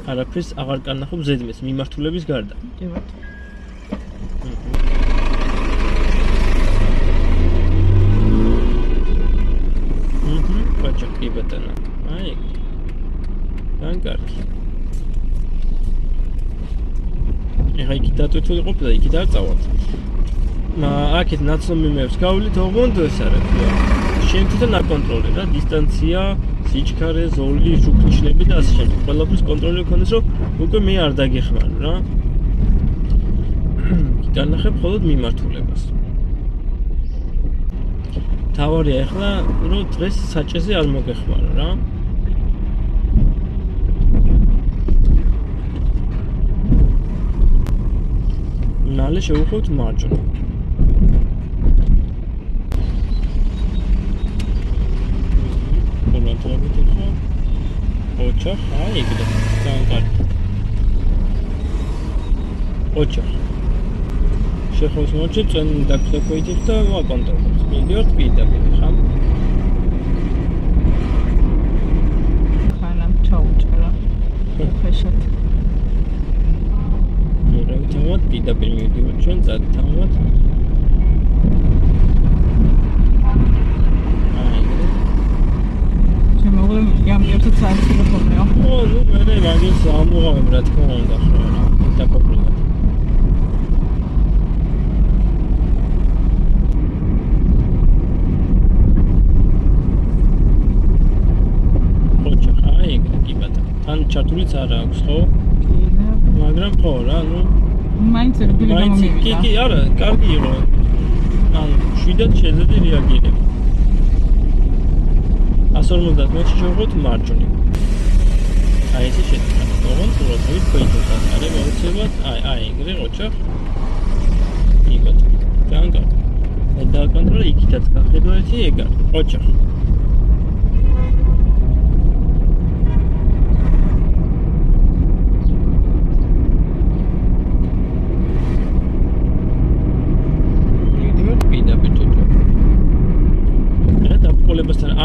არაფერს აღარ კარნახობ ზედმეტს მიმართულების გარდა. კი ბატონო. Კოჩა კი ბატონო. აი. განკარგი. ეხა იქ დატვირთული ყოფილა, იქით არ წავალთ. აქეთ ნაცნობიმეებს გავვლით, ოღონდ ეს არა თქვა. შენ თვითონ აკონტროლე რა, დისტანცია, სიჩქარე, ზოლი, შუქნიშნები და ასე შემდეგ. ყველაფრის კონტროლი გქონდეს, რომ უკვე მე არ დაგეხმარო რა. განახებ მხოლოდ მიმართულებას. თავარია ეხლა, რომ დღეს საჭეზე არ მოგეხმარო რა. მალე შევუხვევთ მარჯვნივ. ოჩახ, აი ეგრე, განკარგი. ოჩახ. შეხოს მოჭი წენ დაგხვეითით და ვაკონტროლებთ. მიდიოთ პირდაპირ, ხა? ხანამ ჩაუჭრა. უხეშად. მოგეთ პირდაპირ მივიდივართ ჩვენ წადთავად. Ямკერთა საერთოდ ხომეო. ნუ მე მაგის ამოღავებ რა თქმა უნდა ხო რა. დაკოპლება. ოჩახ, აი ეგრე კი ბატონო. თან ჩართულიც არა აქვს ხო? კი და მაგრამ ხო რა, ნუ მაინც რბილი გამომივიდა. კი, არა, კარგი იყო. ან შვიდად შეძლებდი რეაგირება. 150 მეტრში შევხვდით მარჯვნივ. აი ესე შედგა. ოღონდ ყურადღებით ქვეითაც არის მოუწევად. აი ეგრე ოჩახ. იგოთ. განკარგი. და კონტროლი იქითაც გახედავთ ეგარ. ოჩახ.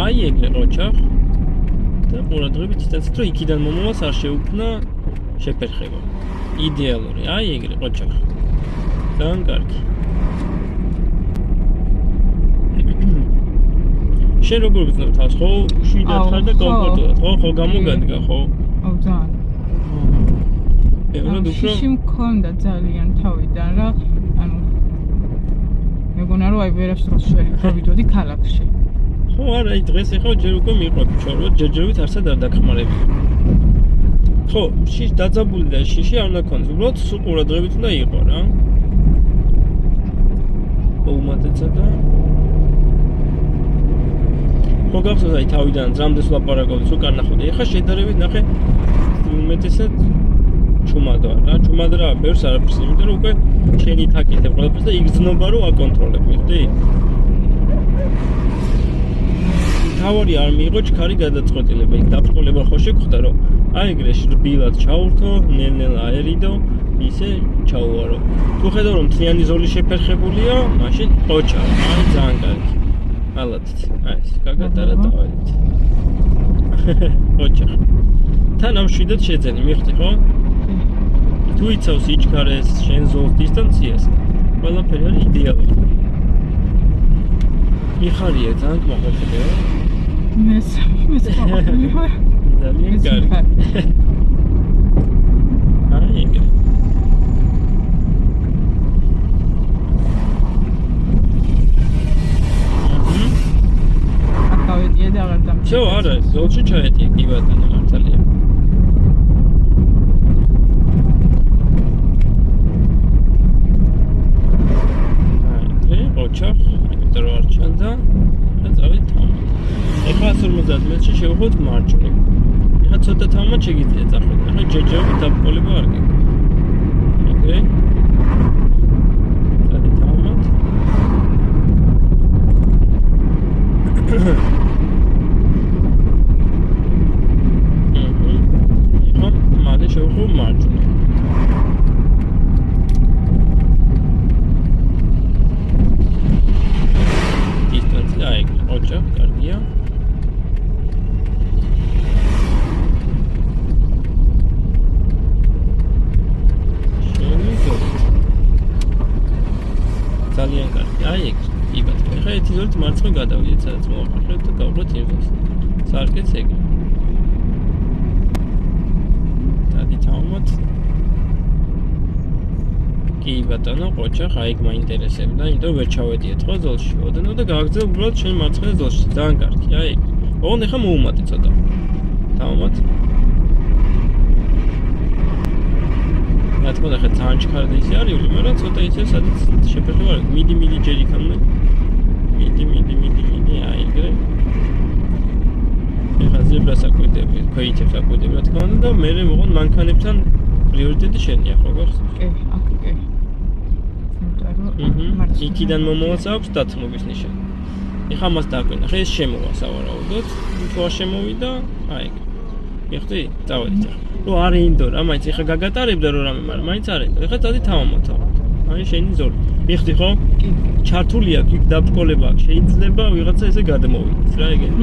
აი ეგრე ოჩახ და ყურადღებით იცით რომ იქიდან მომავალს არ შეუქმნა შეფერხება. იდეალური. აი ეგრე ოჩახ. განკარგი. შენ როგორ გწნობ თავს ხო? შვიდად ხარ და კომფორტულად ხო? ხო გამოგადგა ხო? აუ ძალიან. ევროდ უფრო შიში მქონდა ძალიან თავიდან რა. ანუ მეგონა რომ აი ვერასდროს შევიდოდი ქალაქში. ხო არა, დღეს ეხლა ჯერ უკვე მიყვები ჩორვოთ, ჯერჯერობით არსად არ დაგხმარებია. ხო, შიში დაძაბული და შიში არ უნდა ქონდეს, უბრალოდ სულ ყურადღებით უნდა იყო რა. უმატეცა და ხო გახსოვს აი თავიდან ძრამდე ვლაპარაკობდი, სულ კარნახავდი. ეხლა შედარებით ნახე უმეტესად ჩუმადაა რა, ჩუმადრა ბევრს არაფერს, იმიტომ რომ უკვე შენი თაკეთებ ყველაფერს და იგრძნობა რომ აკონტროლებ, ხდი? თავარი არ მიიღო ჩქარი გადაწყვეტილება, იქ დაბრკოლება ხო შეგხვდა რომ აი ეგრე რბილად ჩაურთო, ნელ-ნელა აერიდო, ისე ჩაუვარო. თუ ხედავ რომ მთლიანი ზოლი შეფერხებულია, მაშინ ოჩა, აი ძალიან კარგი. ალათით, აი ეს გაგატარა დავით. ოჩა. თან ამ შვიდად შეძენი, მიხვდი ხო? თუ იცავს სიჩქარეს, შენ ზოლს, დისტანციას, ყველაფერი არის იდეალური. მიხარია ძალიან მოხერხებია. მეს მოხერხებია. ძალიან კარგი. აი ეგრე. აკავედია და აღარ დამჭირდა. შო არა, ზოლში ჩაეტია კი ბატონო მართალია. აი, ოჩახ, იმიტომ რომ არ ჩანდა, და წავით თამად. ეხლა 150 მეტრში შევხვდით მარჯვნივ. ეხლა ცოტა თამად შეგიძლია წახვიდე. ეხლა ჯერჯერობით დაბრკოლება არ გექნება. ეგრე. წავით თამად. ეხლა მალე შევხვდით მარჯვნივ. დისტანცია ეგრე. ოჩახ, კარგია. მარცხნივ გადავიდეთ, სადაც მოვაყრეთ და გავყრეთ იმ დროს. სარკეც ეგრე. დადით ამოთ. კი ბატონო, ყოჩახ, აი ეგ მაინტერესებდა, იმიტომ ვერ ჩავედიეთ ხო ზოლში. ოდნავ და გააგრძელ უბრალოდ შენ მარცხენა ზოლში. ძალიან კარგი, აი ეგ. ოღონდ ეხა მოუმატე ცოტა. დავამატ. რა თქმა უნდა, ხა ძალიან ჩქარდა ისე არის, მაგრამ ცოტა ისე სადაც შეფერხება არის. მიდი ჯერ იქამდე. მიდი, აი ეგრე. ეხა ზებრას აკვირდები, ქვეითებს აკვირდები, რა თქმა უნდა და მე მოღონ მანქანებთან პრიორიტეტი შენია, ხო გახსოვს? კი, აქ კი. იქიდან მომავალს აქვს დათმობის ნიშანი. ეხა მას დაგვენა, ხა ეს შემოვა სავარაუდოდ, თუ არ შემოვიდა, აი ეგ. მიხდი? წავედით ახლა. ნუ არ ინდო რა, მაინც ეხა გაგატარებდა რო რამე, მაგრამ მაინც არ ინდო. ეხა წადი თავამოთ. აი შენი ზოლი. მიხდი ხო? კი. ჩართული აქვს იქ დაბრკოლება აქვს. შეიძლება ვიღაცა ესე გადმოვიდეს რა ეგენი.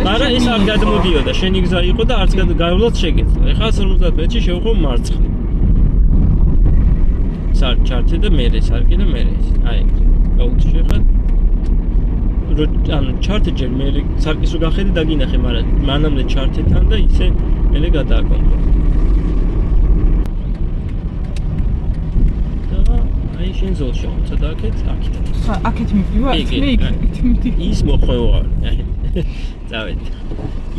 მაგრამ ეს არ გადმოდიოდა, შენი გზა იყო და არც გაივლოთ შეგეძლო. ეხა 50 მეტრში შევხო მარცხნივ. ჩართი და მერე სარკე და მერე ეს. აი ეგ. გაუჩი ხა. ანუ ჩართი ჯერ მერე სარკის რო გახედე დაგინახე, მაგრამ მანამდე ჩართეთან და ისე მერე გადააკონტროლე. აი შენ ზოლში ცოტა აქეთ. აქეთ მივდივარ, მე იქით მივდივარ. ის მოხვევა. წავედი.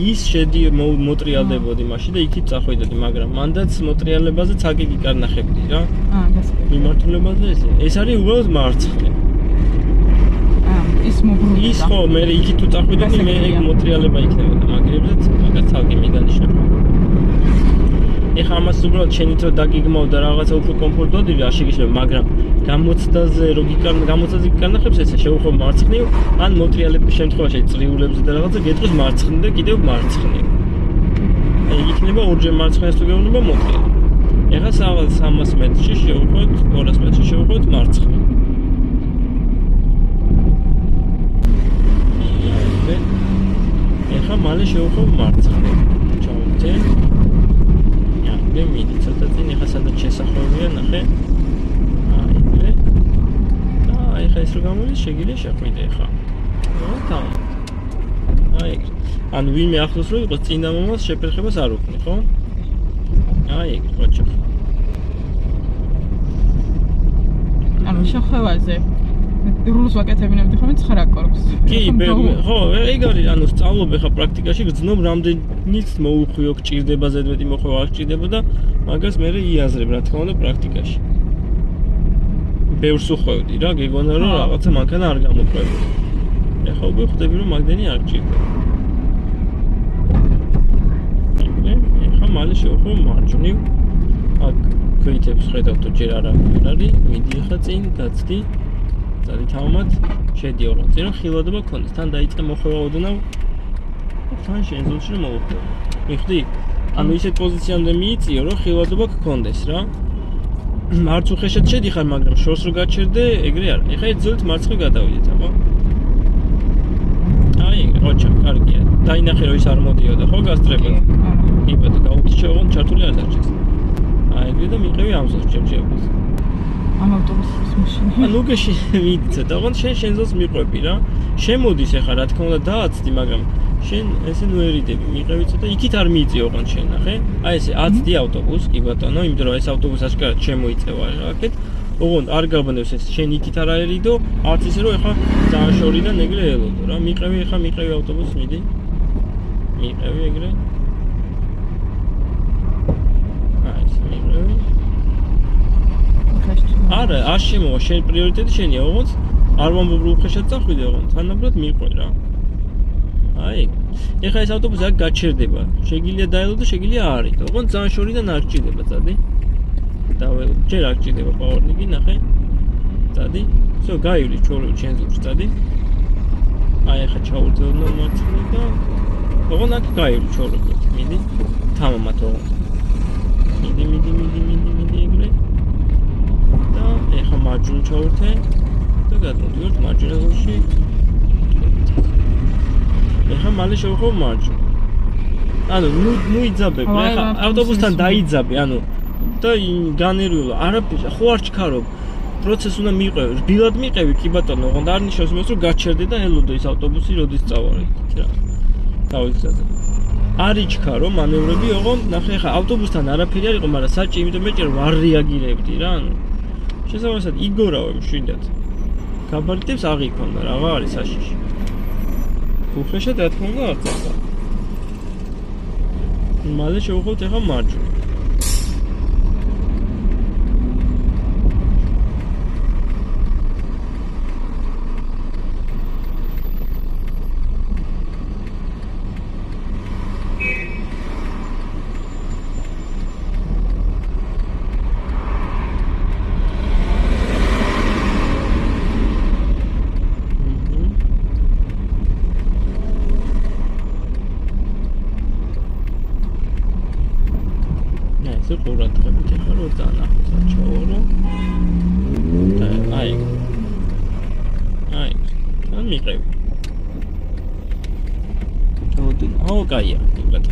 ის შედი მოტრიალდებოდი მაშინ და იქით წახვიდოდი, მაგრამ მანდაც მოტრიალებაზე ცაგიგი კარნახებდი რა. გასაგები. მიმართულებაზე ეს არის უბრალოდ მარცხნე. ის მოგრული. ის ხო, მე იქით თუ წახვიდოდი, მე ეგ მოტრიალება იქნებოდა, მაგრებზეც მაგას ცალკე მიგანიშნებოდა. ეხა ამას უბრალოდ შენი თო დაგიგმავ და რაღაცა უფრო კომფორტოდები არ შეგიშლება, მაგრამ გამოცდაზე რო გამოცდაზე გიკარნახებს ესე შევხო მარცხნივ, ან მოტრიალების შემთხვევაში წრიულებზე და რაღაცა გეტყვის მარცხნივ და კიდევ მარცხნივ. აი იქნება ორჯერ მარცხნას თუ გეუბნება მოტრიალება. ეხა 300 მეტრში შევხოთ, 200 მეტრში შევხოთ მარცხნივ. ეხა მალე შევხო მარცხნივ. ჩავდე. მე მიდი ცოტა წინ ეხა სადაც შესახვევია ნახე. აი ეგრე. და ეხა ეს რო გამოდის შეგიძლია შეხვიდე ეხა. რა თან. აი ეგრე. ანუ ვინმე ახლოს რო იყოს წინა მომავალს შეფერხებას არ უქმნი, ხო? აი ეგრე, ყოჩა. ანუ შეხვევაზე რულს ვაკეთებინებდი ხოლმე 9 კორპს. კი, ხო, ეგ არის, ანუ სწავლობ ეხა პრაქტიკაში გძნობ რამდენიც მოუხვიო, გჭირდება ზედმეტი მოხვევა არ გჭირდება და მაგას მე იაზრებ, რა თქმა უნდა, პრაქტიკაში. ბევრს უხვევდი რა, გეგონა რომ რაღაცა მანქანა არ გამოყვება. ეხა უკვე ხვდები რომ მაგდენი არ გჭირდება. ეხა მალე შევხო მარჯვნივ. აქ ქვეითებს ხედავ თუ ჯერ არ არის, მიდი ეხა წინ გაცდი. წადი თავმად, შედი ოღონდ წინ რომ ხილვადობა გქონდეს, თან დაიწყე მოხვევა ოდნავ. თან შენ ზოლში რომ მოვუხვევი. მიხდი? ანუ ისეთ პოზიციამდე მიიწიო, რომ ხილვადობა გქონდეს რა. არც უხეშად შედიხარ, მაგრამ შორს რო გაჩერდე, ეგრე არის. ეხა ეს ზოლით მარცხნივ გადავიდეთ, აბა. აი, ოჩა, კარგია. დაინახე რომ ის არ მოდიოდა, ხო გასწრებად? კი, ბატონო, გაუთიშე ოღონდ ჩართული არ დარჩეს. აი, ეგრე და მიყევი ამ ზოლს ჯერჯერობით. ამ ავტობუსის მაშინი. ანუ გეში ვიცი, და ოღონდ შენ ზოლს მიყვები რა. შემოდის ეხა რა თქმა უნდა დააცდი, მაგრამ შენ ესე ნუ ერიდები, მიყევი ცოტა, იქით არ მიიწიო ოღონდ შენ, ნახე? აი ესე აცდი ავტობუსს, კი ბატონო, იმიტომ რომ ეს ავტობუსი აშკარად შემოიწევა აქეთ. ოღონდ არ გაბნევს ეს შენ იქით არ აერიდო, არც ისე რომ ეხა ძალიან შორიდან ეგრე ელოდო რა. მიყევი ავტობუსს, მიდი. მიყევი ეგრე. აი ეს მიყევი. არა, არ შემოვა, შენ პრიორიტეტი შენია, ოღონდ არ ვამბობ რომ უხეშად წახვიდე, ოღონდ თანაბრად მიყვე რა. აი, ეხა ეს ავტობუსი აქ გაჩერდება. შეგიძლია დაელო და შეგიძლია არ იდო. ოღონდ ძალიან შორიდან არ გჭირდება, წადი. დაველო, ჯერ არ გჭირდება პაუერნიკი, ნახე. წადი. всё, გაივლი ჩორევი შენ ზოლში, წადი. აი, ეხა ჩაურდელო მარცხნივ და ოღონდ აქ გაივლი ჩორევი, მიდი. თამამად ოღონდ. მიდი ეგრე. და ეხა მარჯვნივ ჩაურთე და გადმოდივართ მარჯვენა ზოლში. ეხა მალე შევხო მარჯვნივ. ანუ ნუ იძაბებ, ეხა ავტობუსთან დაიძაბე, ანუ და განერვილო, არაფერს ხო არ ჩქარობ. პროცესს უნდა მიყვევი, რბილად მიყვევი, კი ბატონო, ოღონდ არ ნიშნავს იმას, რომ გაჩერდე და ელოდე ის ავტობუსი როდის წავა იქით რა. თავის გზაზე. არ იჩქარო მანევრები, ოღონდ ნახე ხა ავტობუსთან არაფერი არ იყო, მაგრამ საჭი იმიტომ მეჭერ არ რეაგირებდი რა. შესაბამისად იგორავე მშვიდად. გაბარიტებს აღიქონდა, რაღა არის საშიში. უხეშად რა თქმა უნდა არ წავა. მალე შევუხოთ ახლა მარჯვნივ. ყურადღებით ახლა რო დაანახოთ ჩაორო და აი ან მიყევი თოდი აუ კაია კიბათ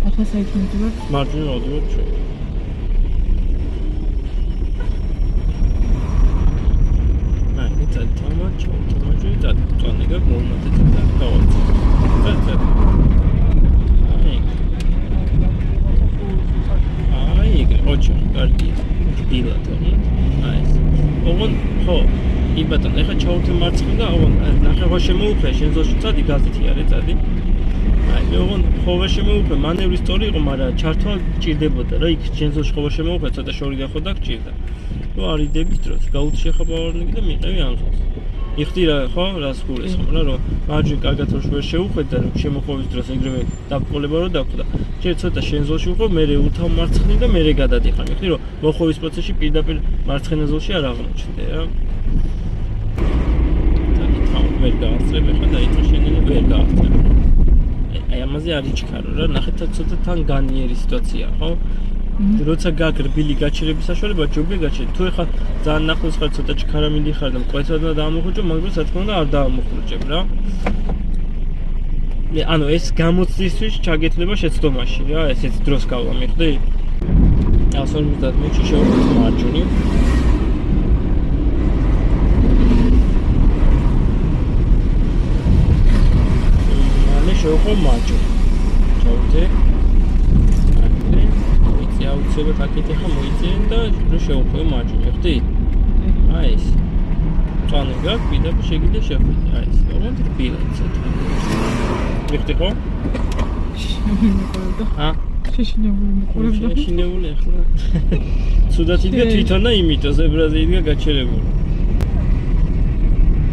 ახლა საერთოდ მარჯვნივ ავდივარ ჩვენ აი ეს თამაჩო და წონეგა მომენტი და გავაცი ოჩო, კარგი. დილად, აი ეს. ოღონდ ხო, იბატონ, ეხა ჩაურთე მარცხნივ და ოღონდ ნახე ხო შემოუხე, შენ ზოში წადი გაზეთი არის, წადი. აი, ოღონდ ხო შემოუხე, მანევრის სწორი იყო, მაგრამ ჩართვა გჭირდებოდა რა, იქ შენ ზოში ხო შემოუხე, ცოტა შორი და ხო დაგჭირდა. რო არიდების დროს, გაუთხე ხაბავარნიკი და მიყევი ამზოს. იხდი რა, ხო, რას გულეს ხომ რა, რომ მარჯვნივ კარგად რო შეუხვედ და შემოხვევის დროს ეგრევე დაბყოლება რო დაგვდა. ჯერ ცოტა შენ ზოლში ვიყო, მე უთავ მარცხნივ და მე გადადიხარ. იხდი რომ მოხვევის პროცესში პირდაპირ მარცხენა ზოლში არ აღმოჩნდე რა. და თავ ვერ გაასწრებ ხა და ითო შენ ვერ გაასწრებ. აი ამაზე არ იჩქარო რა, ნახეთ ცოტა თან განიერი სიტუაცია, ხო? როცა გაგრბილი გაჩერების საშუალება ჯობია გაჩერდე. თუ ეხა ძალიან ნახოს ხარ ცოტა ჩქარა მიდიხარ და მკვეთრად უნდა დაამოხუჭო, მაგრამ რა თქმა უნდა არ დაამოხუჭებ რა. ანუ ეს გამოცდისთვის ჩაგეთლება შეცდომაში რა, ესეც დროს გავლა მიხვდი? 150 მეტრში შევხვდით მარჯვნივ. მალე შევხვო მარჯვნივ. ჩავდე. აუცილებლად აკეთე ხა მოიწენ და რო შევხვე მარჯვნივ, ხვდი? აი ეს. წვანი გაქვს, პირდაპირ შეგიძლია შეხვიდე, აი ეს. ოღონდ რბილად ცოტა. მიხდი ხო? ჰა? შეშინებული ახლა. ცუდად იდგა თვითონ და იმიტომ ზებრაზე იდგა გაჩერებული.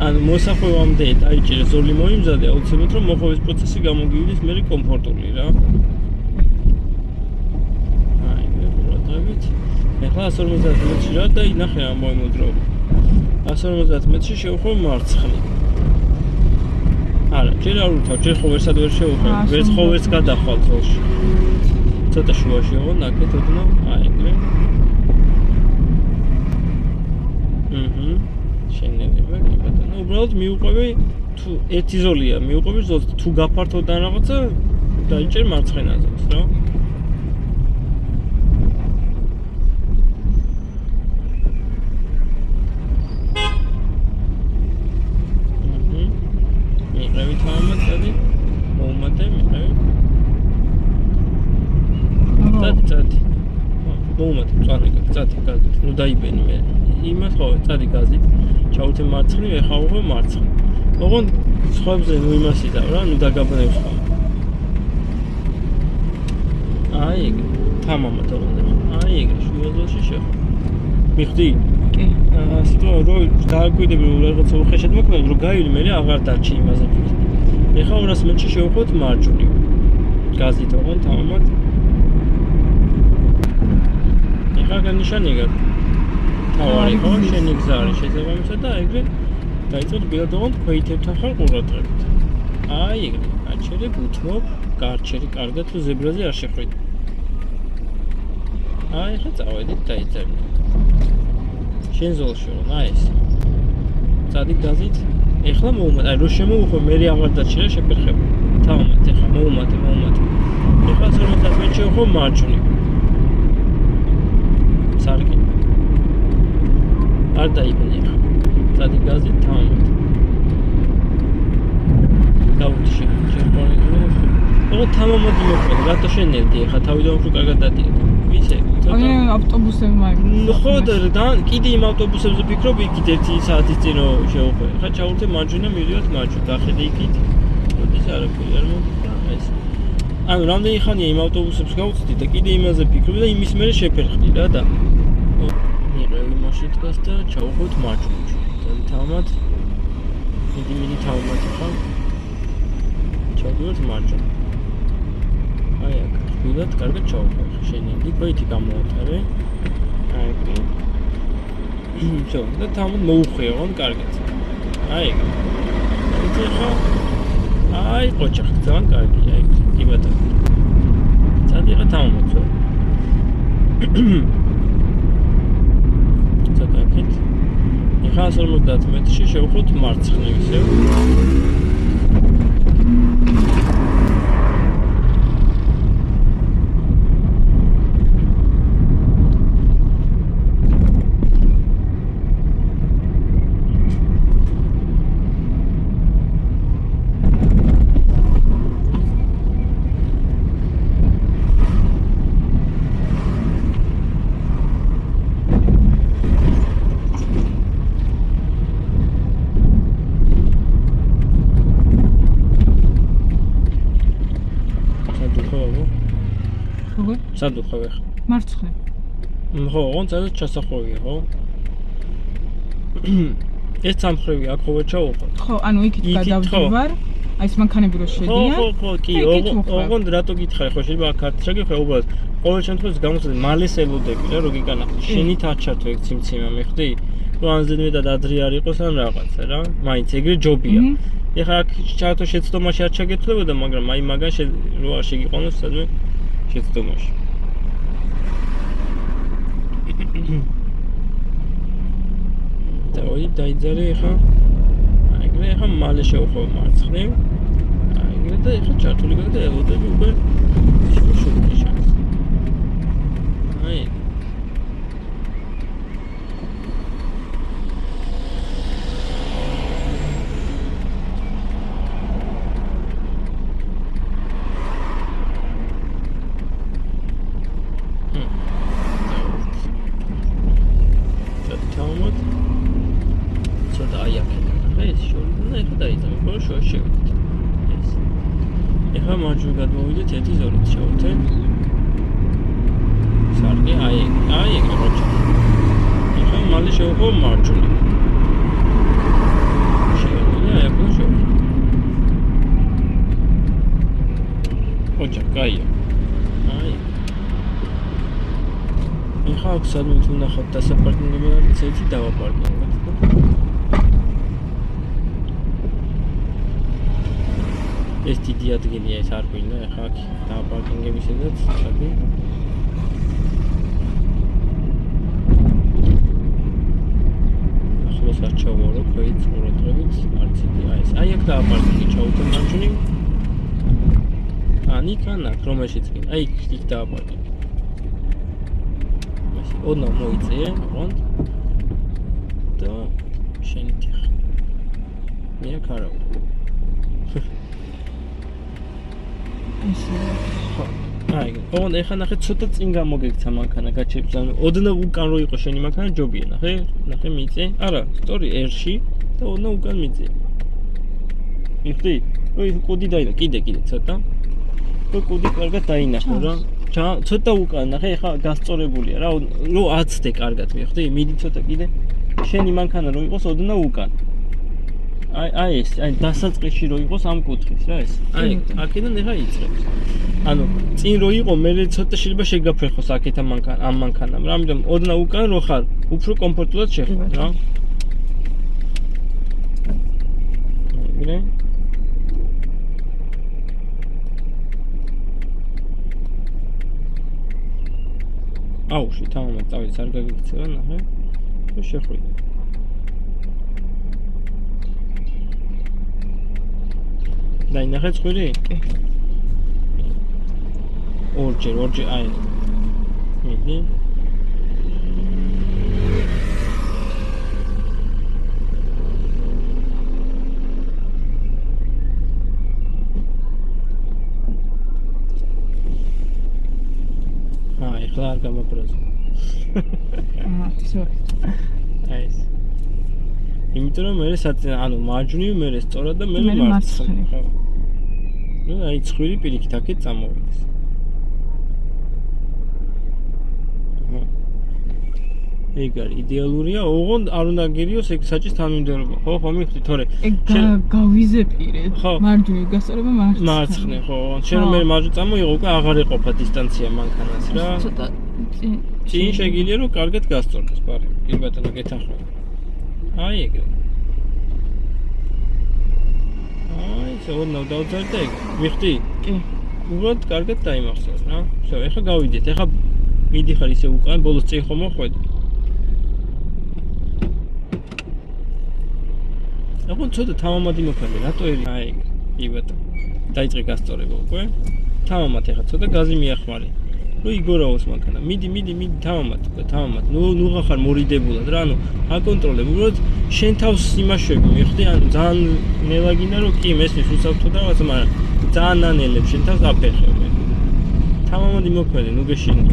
ანუ მოსახვევამდე დაიჭირე ზოლი მოიმზადე, აუცილებლად რომ მოხვევის პროცესი გამოგივიდეს მე კომფორტული რა. ეხლა 150 მეტრში რა და ინახე ამ მოიმოდროვა. 150 მეტრში შევხვე მარცხნივ. არა, ჯერ არ უთავ, ჯერ ხო ვერსად ვერ შევხვე, ვერც ხო ვერც გადახვალ ზოლში. ცოტა შუაში ოღონდ აკეთ ოდნავ, აი ეგრე. შენელება კი ბატონო, უბრალოდ მიუყვები თუ ერთი ზოლია, მიუყვები ზოლს, თუ გაფართოვდა რაღაცა, დაიჭერ მარცხენა ზოლს რა. ნუ დაიბენი მე იმას ხო წადი გაზით ჩაუთე მარცხნივ ეხა უღო მარცხნივ ოღონდ სხვებზე ნუ იმასი და რა ნუ დაგაბნევს ხომ აი ეგ თამამა თორემ აი ეგ შუაზოში შეხო მიხდი კი ასეთო რო დააკვირდები რაღაცა უხეშად მოქმედ რო გაივli მე აღარ დარჩი იმაზე ეხა 200 მეტრში შევხვდით მარჯვნივ გაზით ოღონდ თამამად ეხა განიშანი გაქვს თავარი ხო შენი გზა არის შესაბამისად და ეგრე დაიწყო ბილად ოღონდ ქვეითებთან ხარ ყურადღებით აი ეგრე გაჩერე გუთმობ გარჩერი კარგად თუ ზებრაზე არ შეხვიდე აი ხა წავედით დაიწერნე შენ ზოლში რომ აი ეს წადი გაზით ეხლა მოუმატე აი რო შემოუხო მე აღარ დაჩერე შეფერხები თავმეთ ეხლა მოუმატე ეხლა 50 მეტრში ხო მარჯვნივ სარკინი. არ დაიბნე ხა. წადი გაზი თავად. დაუჩი ჩემპიონი. ოღონდ თამამად მოხდა, რატო შენელდი ხა თავიდან უფრო კარგად დადიოდი. ვისე? აი ავტობუსები მაინც. ხო და კიდე იმ ავტობუსებზე ვფიქრობ, იქით 1 საათის წინ რო შევხვე. ხა ჩავურთე მარჯვენა, მივიდივართ მარჯვენა, გახედე იქით. მოდის არაფერი არ მომხდა ეს. ანუ რამდენი ხანია იმ ავტობუსებს გავუწდი და კიდე იმაზე ვფიქრობ და იმის მერე შეფერხდი რა და მიყევი მაშინაც და ჩავხოთ მარჯვენა. და თამამად მიდი თამამად ხა. ჩავდივართ მარჯვენა. აი აქ ვიდათ კარგად ჩავხო შენელი კოითი გამოვატარე აი ისო და თამამად მოუხვეო კარგად აი ეს ხა აი ყოჩახ ძალიან კარგია აი კი ბატონო წადიღა თამამად ზო წადაკეთ ეხა 50 მეტრში შევხვდით მარცხნივ ისე სად ვხავ ახლა? მარცხნივ. ხო, ოღონდ სადაც ჩასახვევია, ხო? ეს სამხრივი აქ ხო ჩავუყო? ხო, ანუ იქით გადავდივარ. აი ეს მანქანები რო შედიან. ხო, კი, ოღონდ რატო გითხარი, ხო შეიძლება აქ კარტი შეგეხე უბრალოდ. ყოველ შემთხვევაში გამოსადი მალე ელოდები რა, რო გიგანახი. შენით არ ჩართო ეგ ციმციმა, მიხდი? რო ან ზედმეტად ადრე არ იყოს ან რაღაცა რა. მაინც ეგრე ჯობია. ეხლა აქ ჩართო შეცდომაში არ ჩაგეთვლებოდა, მაგრამ აი მაგან რო არ შეგიყვანოს სადმე შეცდომაში. დავი დაიძარე ეხა აიგრე ეხა მალე შევხვევ მარცხნივ აიგრე და ეხა ჩართული გადა ელოდები უკვე შუქი შანს აი მარჯვენა გადმოვიდეთ ერთი ზოლით შევთე. სარკე აი ეგ როჩა. ეხლა მალე შევხო მარჯვენა. შევიდე აი აქ შევხო. როჩა კაია. აი. ეხლა აქ სადმე თუ ნახავთ დასაპარკინგები არის ერთი დავაპარკინგოთ. ეს დიდი ადგილია ეს არ გვინდა ეხლა აქ დააპარკინგები სადაც ჩადი ახლოს არ ჩავარო ქვით ყურადღებით არც იგი აი აქ დააპარკინგი ჩავუთ მარჯვნივ ან იქ ან აქ რომელშიც კი აი იქ დააპარკინგი ესე ოდნავ მოიწე ოღონდ და შენით ხა მე აქ არა აი, ოღონდ ეხლა ნახე ცოტა წინ გამოგექცა მანქანა გაჩერებს. ანუ ოდნავ უკან რო იყო შენი მანქანა ჯობია, ნახე მიწე. არა, სწორი R-ში და ოდნავ უკან მიწე. მიხდი? ой, კუდი დაინა, კიდე ცოტა. ой, კუდი კარგად დაინახო რა. ცოტა უკან ნახე, ეხლა გასწორებულია რა. რო აცდე კარგად, მიხდი? მიდი ცოტა კიდე. შენი მანქანა რო იყოს ოდნავ უკან. აი ეს, აი დასაწყისში რო იყოს ამ კუთხის რა ეს. აი აქედან ეხა იწრებს. ანუ წინ რო იყო მე ცოტა შეიძლება შეგაფრთხოს აქეთ ამ მანქანამ რა, ამიტომ ოდნავ უკან რო ხარ, უფრო კომფორტულად შეხვდ რა. მიგრე აუში თამამად წავედი არ გაგიქცევა ნახე. და შეხვიდე. დაინახე წვირი? კი. ორჯერ, აი. მიდი. არ გამაბრაზო. აი ეს. იმიტომ რომ მე ანუ მარჯვნივ მე სწორად და მე მარცხნივ. ხო. ნუ აი ცხვირი პირიქით აქეთ წამოვიდეს. ეგ არის იდეალურია, ოღონდ არ უნდა გერიოს ეგ საჭის თანმიმდევრობა. ხო, მიხდი, თორე. ეგ გავიზეპირე. მარჯვნივ გასწორება მარცხნივ, ხო. შენ რომ მე მარჯვნივ წამოიღო, უკვე აღარ ეყოფა დისტანცია მანქანას რა. ცოტა წინ შეგიძლია რომ კარგად გასწორდეს, ბარი. კი ბატონო, გეთანხმება. აი ეგრე. აი, ზოგადად დავძალ და ეგ. მიხდი? კი. უბრალოდ კარგად დაიმახსოვრ რა. всё, ეხლა გავიდეთ. ეხლა მიდიხარ ისე უკან, ბოლოს წინ ხომ მოხვედი. აბა ცოტა თამამად იმოქმედე, რატო ერი? აი, კი ბატონო. დაიწყე გასწორება უკვე. თამამად ეხლა ცოტა გაზი მიახმარე. ნუ იგორაოს მანქანა. მიდი, თამამად უკვე, თამამად. ნუ ხარ მორიდებულად რა, ანუ აკონტროლებ. უბრალოდ შენ თავს იმაშვები, მიხდი, ანუ ძალიან ნელა გინდა რომ კი მესმის უსავთო და რაღაცა, მაგრამ ძალიან ანელებ შენ თავს აფერხებ. თამამად იმოქმედე, ნუ გეშინი.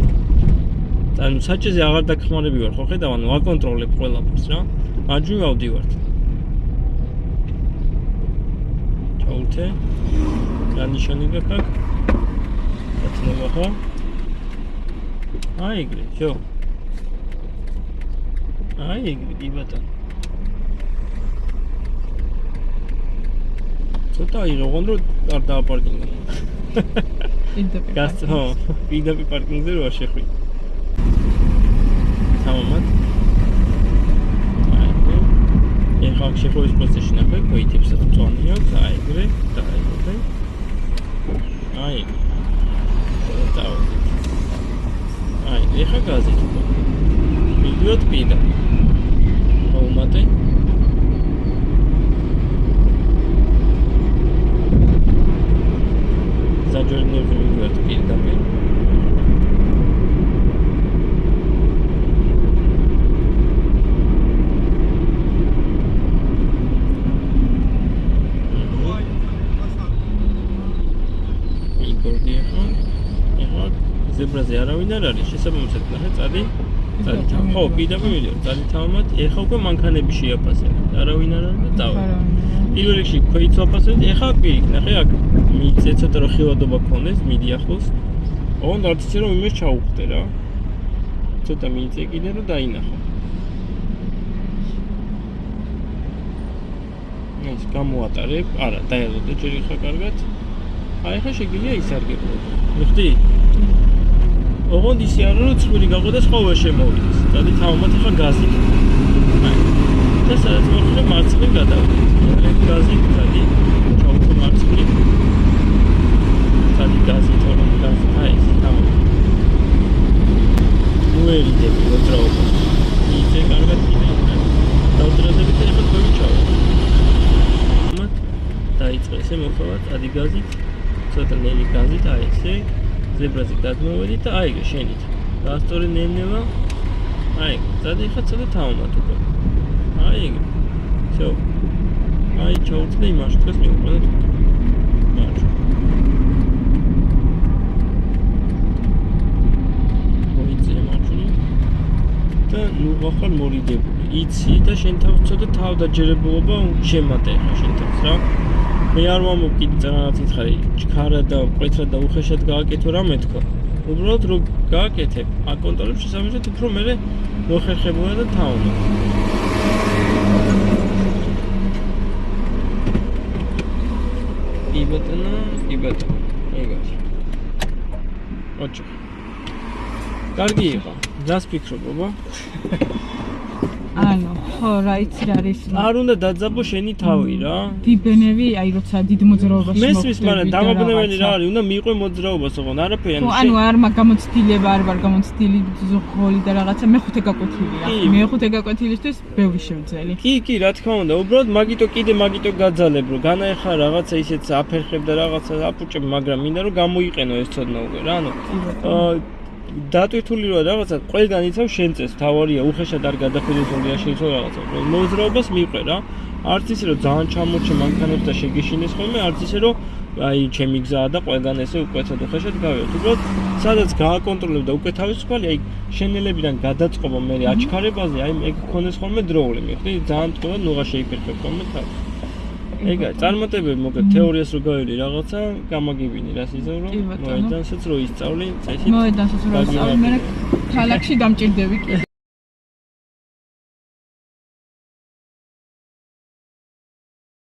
ანუ საჭეზე აღარ დაგხმარები ვარ, ხო ხედავ, ანუ აკონტროლებ ყველაფერს რა. მარჯვნივ ავდივართ. ჩაურთე. განიშანი გაქვს. აცნობა ხო? აი ეგრე, შო. აი ეგრე, კი ბატონო. ცოტა იღო, რომ არ დააპარკინგო. პირდაპირ. ხო, პირდაპირ პარკინგზე რო არ შეხვიდე. თამამად. ეხლა შეხვევის პროცესში ნახე, კოიტებსაც წვანი აქვს, აი ეგრე, დაიგე. აი ეგრე. დავდით. აი, ეხლა გაზით. მიდიოთ პირდა. მოუმატე. ზაჯერნები მიდიოთ პირდაპირ. ზებრაზე არავინ არ არის, შესაბამისად ნახე, წადი. ხო, პირდაპირ მიდიო, წადი თამამად, ეხლა უკვე მანქანები შეაფასებ. არავინ არ არის და წავა. პირველ რიგში ქვეიც ვაფასებ, ეხლა პირიქ, ნახე, აქ მიწე ცოტა რომ ხილვადობა ქონდეს, მიდი ახლოს. ოღონდ არც ისე რომ იმეს ჩაუხდე რა. ცოტა მიწე კიდე რომ დაინახო. ეს გამოატარებ, არა, დაელოდე ჯერ ეხლა კარგად. აი ეხლა შეგიძლია ისარგებლო. მიხდი? ოღონდ ისე არა რომ ცხვირი გაყო და სხვა შემოვიდეს. წადი თამამად ეხლა გაზი. აი. და სადაც მოხდა მარცხნივ გადავიდეთ. ეგ გაზი, წადი. ჩაუხო მარცხნივ. წადი გაზი, თორემ გაზი. აი, თამამად. ნუ ერიდები მოძრაობა. ისე კარგად კიდე. დავდრადებით და ეხლა თქვენი ჩავა. თამამად დაიწყე ესე მოხდა, წადი გაზით. ცოტა ნელი გაზით, აი ესე. ზებრაზე გადმოვედით და აი ეგრე შენით. გასწორი ნელ-ნელა. აი, წადი ხა ცოტა თამამად უკვე. აი ეგრე. всё. აი ჩაუწდე იმაში დღეს მივყვანეთ. მარჯვნივ. მოიწე მარჯვნივ. და ნუ ვახარ მორიდებული. იცი და შენ თავს ცოტა თავდაჯერებულობა შემატე ხა შენ თავს რა. მე არ მომკიდე რაღაც ითხარი, ჩქარა და მკვეთრად და უხეშად გააკეთო რამე თქო. უბრალოდ რომ გააკეთებ, აკონტროლებ შესაბამისად უფრო მერე მოხერხებულა და თამამად. კი ბატონო. ეგ არის. ოჩო. კარგი იყო. რას ფიქრობ, ბაბა? ანუ, ხო, რა იცი რა არის. არ უნდა დაძაბო შენი თავი რა. დიბენები, აი როცა დიდ მოძრაობაში მოხდები. მესმის, მაგრამ დამაბნეველი რა არის, უნდა მიყვე მოძრაობას, ოღონდ არაფერი. ანუ არ გამოცდილება არ ვარ გამოცდილი ზოღოლი და რაღაცა მეხუთე გაკვეთილია. მეხუთე გაკვეთილისთვის ბევრი შევძელი. კი, რა თქმა უნდა, უბრალოდ მაგიტო გაძალებ, რომ განაეხა რაღაცა ისეც აფერხებ და რაღაცა აპუჭებ, მაგრამ მინდა რომ გამოიყენო ეს ცოდნა უკვე რა, ანუ დატვირთული რა რაღაცა ყველგან იცავ შენ წეს თავარია უხეშად არ გადახედებელია შეიძლება რაღაცა მოძრაობას მიყვე რა არც ისე რომ ძალიან ჩამორჩე მანქანებს და შეგეშინეს ხოლმე არც ისე რომ აი ჩემი გზაა და ყველგან ესე უკეთად უხეშად გავიოთ უბრალოდ სადაც გააკონტროლებ და უკვე თავისუფალი აი შენელებიდან გადაწყობა მე აჩქარებაზე აი ეგ გქონდეს ხოლმე დროული მიხდი ძალიან თქო ნუღა შეიფერხებ ხოლმე თავს ეგა წარმატებები მოკლედ თეორიას რო გავიდი რაღაცა გამაგებინი რას იზევრო მოედანსაც რო ისწავლი წესით მოედანსაც რო ისწავლი მე ქალაქში დამჭირდები კიდე